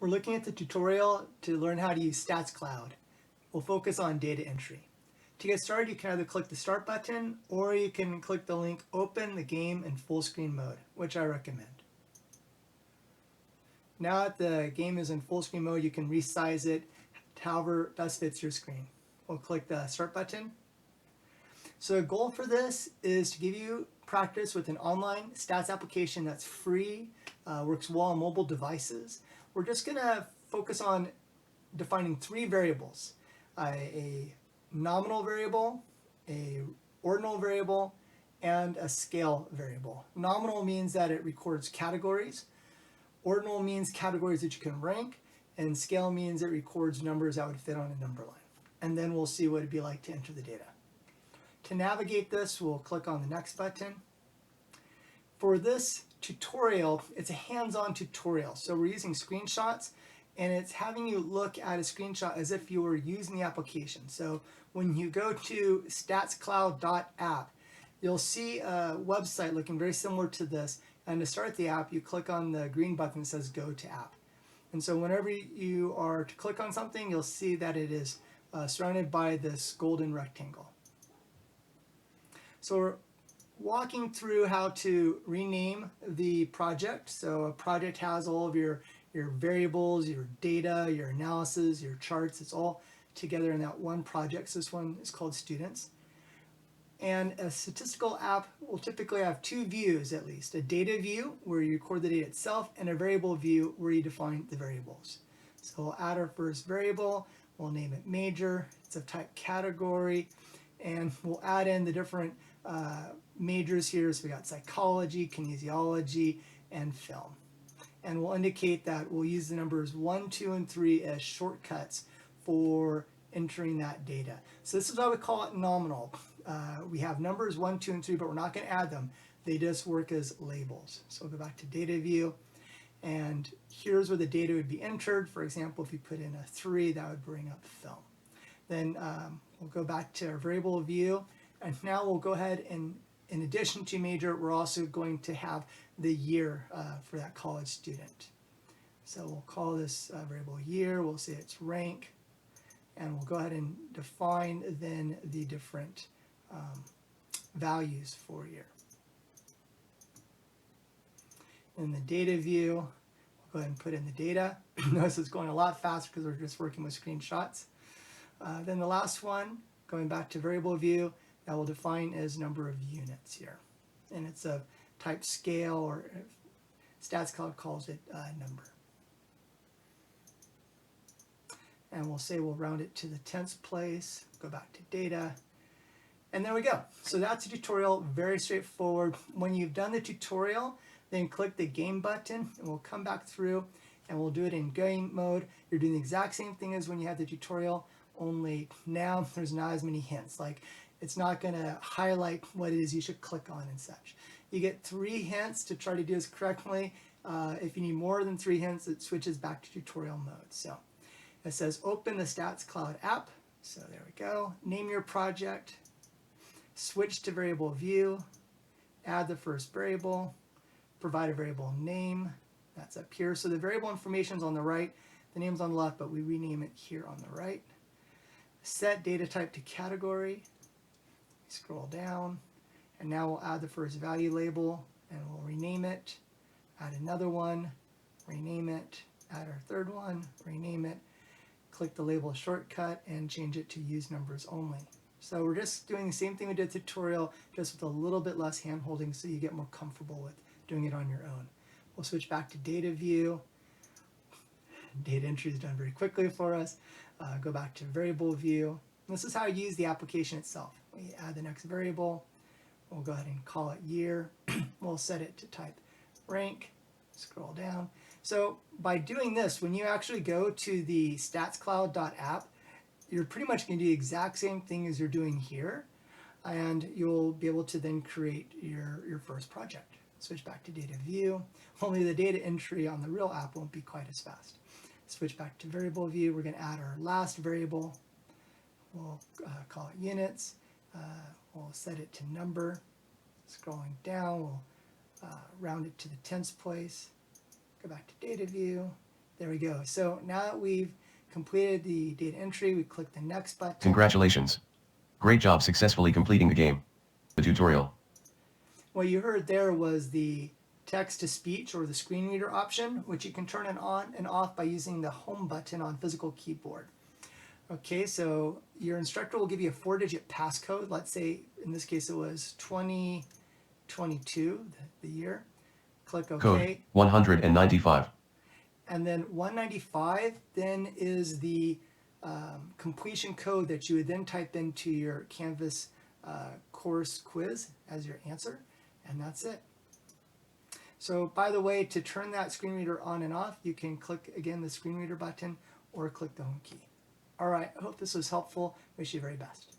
We're looking at the tutorial to learn how to use StatsCloud. We'll focus on data entry. To get started, you can either click the Start button or you can click the link Open the game in full screen mode, which I recommend. Now that the game is in full screen mode, you can resize it however best fits your screen. We'll click the Start button. So the goal for this is to give you practice with an online stats application that's free, works well on mobile devices. We're just going to focus on defining three variables, a nominal variable, a ordinal variable, and a scale variable. Nominal means that it records categories. Ordinal means categories that you can rank, and scale means it records numbers that would fit on a number line. And then we'll see what it'd be like to enter the data. To navigate this, we'll click on the Next button. For this tutorial, it's a hands-on tutorial. So we're using screenshots, and it's having you look at a screenshot as if you were using the application. So when you go to StatsCloud.app, you'll see a website looking very similar to this. And to start the app, you click on the green button that says Go to App. And so whenever you are to click on something, you'll see that it is surrounded by this golden rectangle. So we're walking through how to rename the project. So a project has all of your variables, your data, your analysis, your charts. It's all together in that one project. So this one is called Students. And a statistical app will typically have two views at least. A data view where you record the data itself, and a variable view where you define the variables. So we'll add our first variable. We'll name it major. It's of type category. And we'll add in the different majors here. So we got psychology, kinesiology, and film. And we'll indicate that we'll use the numbers 1, 2, and 3 as shortcuts for entering that data. So this is why we call it nominal. We have numbers 1, 2, and 3, but we're not going to add them. They just work as labels. So we'll go back to data view, and here's where the data would be entered. For example, if you put in a 3, that would bring up film. Then we'll go back to our variable view, and now we'll go ahead and, in addition to major, we're also going to have the year for that college student. So we'll call this variable year. We'll say it's rank, and we'll go ahead and define then the different values for year. In the data view, we'll go ahead and put in the data. Notice it's going a lot faster because we're just working with screenshots. Then the last one, going back to variable view, that will define as number of units here. And it's a type scale, or StatsCloud calls it number. And we'll say we'll round it to the 10th place, go back to data, and there we go. So that's a tutorial, very straightforward. When you've done the tutorial, then click the game button, and we'll come back through, and we'll do it in game mode. You're doing the exact same thing as when you had the tutorial, only now there's not as many hints. Like, it's not going to highlight what it is you should click on and such. You get 3 hints to try to do this correctly. If you need more than 3 hints, it switches back to tutorial mode. So it says open the StatsCloud app. So there we go. Name your project. Switch to variable view. Add the first variable. Provide a variable name. That's up here. So the variable information is on the right. The name's on the left, but we rename it here on the right. Set data type to category. Scroll down, and now we'll add the first value label, and we'll rename it. Add another one, rename it. Add our third one, rename it. Click the label shortcut and change it to use numbers only. So we're just doing the same thing we did tutorial, just with a little bit less hand holding so you get more comfortable with doing it on your own. We'll switch back to data view. Data entry is done very quickly for us. Go back to variable view. This is how you use the application itself. We add the next variable. We'll go ahead and call it year. We'll set it to type rank. Scroll down. So by doing this, when you actually go to the StatsCloud.app, you're pretty much going to do the exact same thing as you're doing here, and you'll be able to then create your first project. Switch back to data view. Only the data entry on the real app won't be quite as fast. Switch back to variable view. We're going to add our last variable. We'll call it units. We'll set it to number. Scrolling down, we'll round it to the 10th place. Go back to data view. There we go. So now that we've completed the data entry, we click the next button. Congratulations. Great job successfully completing the game. The tutorial. What you heard there was the text-to-speech or the screen reader option, which you can turn it on and off by using the home button on physical keyboard. Okay, so your instructor will give you a 4-digit passcode. Let's say, in this case, it was 2022, the year. Click OK. Code 195. And then 195 then is the completion code that you would then type into your Canvas course quiz as your answer, and that's it. So by the way, to turn that screen reader on and off, you can click again the screen reader button or click the home key. All right, I hope this was helpful. Wish you the very best.